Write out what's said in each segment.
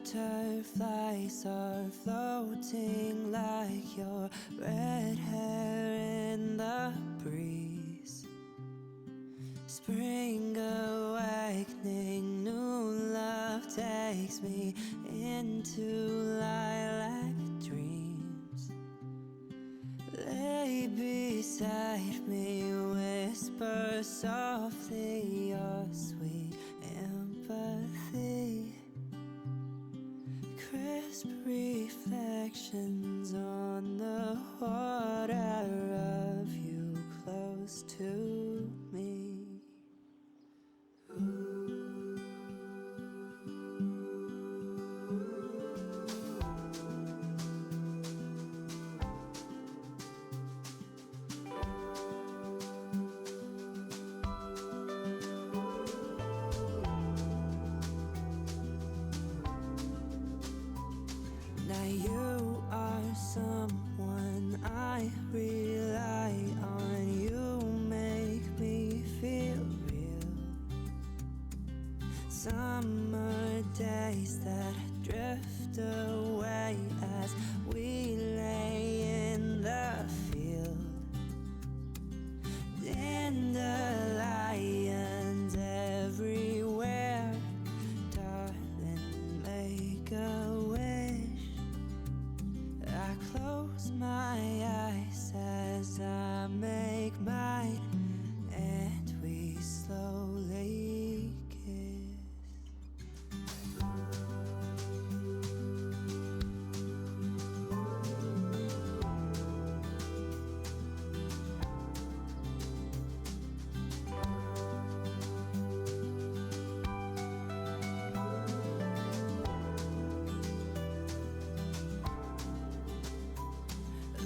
Butterflies are floating like your red hair in the breeze. Spring awakening, new love takes me into lilac dreams. Lay beside me, whisper softly your sweet empathy. Crisp reflections on the water of you close to me. Now you are someone I rely on. You make me feel real. Summer days that drift away as we lay in the field. Dandelions everywhere. Darling, make a wish. I close my eyes as I make mine, and we slowly kiss.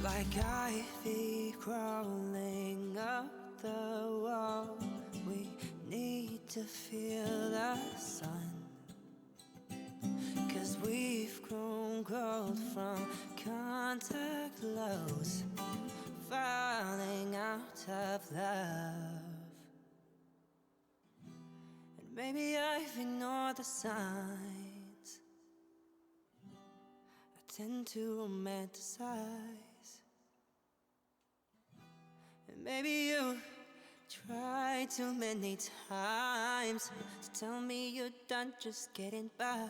Like ivy crawling up the wall, we need to feel the sun. 'Cause we've grown cold from contact lows, falling out of love. And maybe I've ignored the signs. I tend to romanticize. And maybe you tried too many times to tell me you're done just getting by.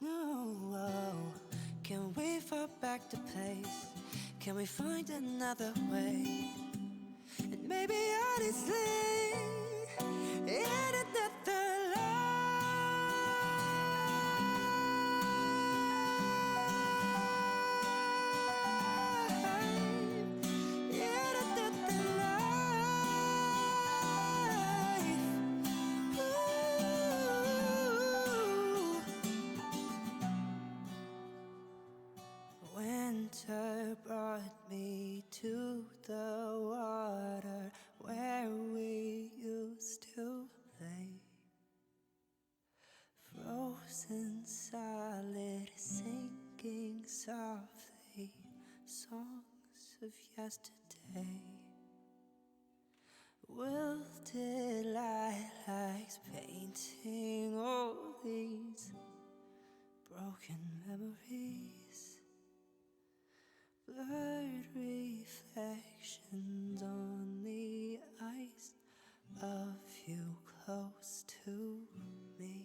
No, can we fall back to place? Can we find another way? And maybe honestly, in another life, winter brought me to the water where we used to play. Frozen solid, sinking softly, songs of yesterday. Wilted lilacs painting all these broken memories. Blurred reflections on the ice of you close to me.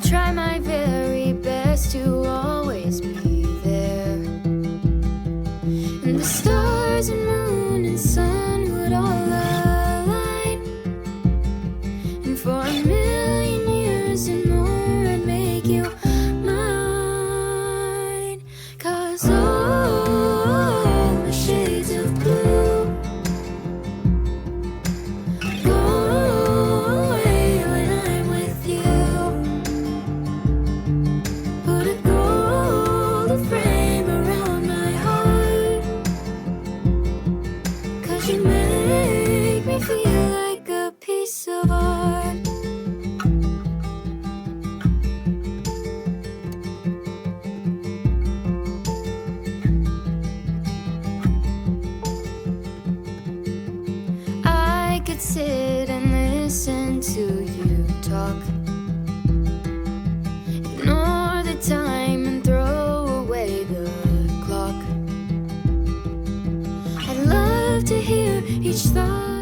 will try my very best to always be there. And the stars and moon and sun would all align. And for a million years and more I'd make you mine. 'Cause all my shades of blue go away when I'm with you. Put a gold frame around my heart, 'cause you make me feel like a piece of art. I could sit and listen to you talk, ignore the time and throw away the clock. I'd love to hear each thought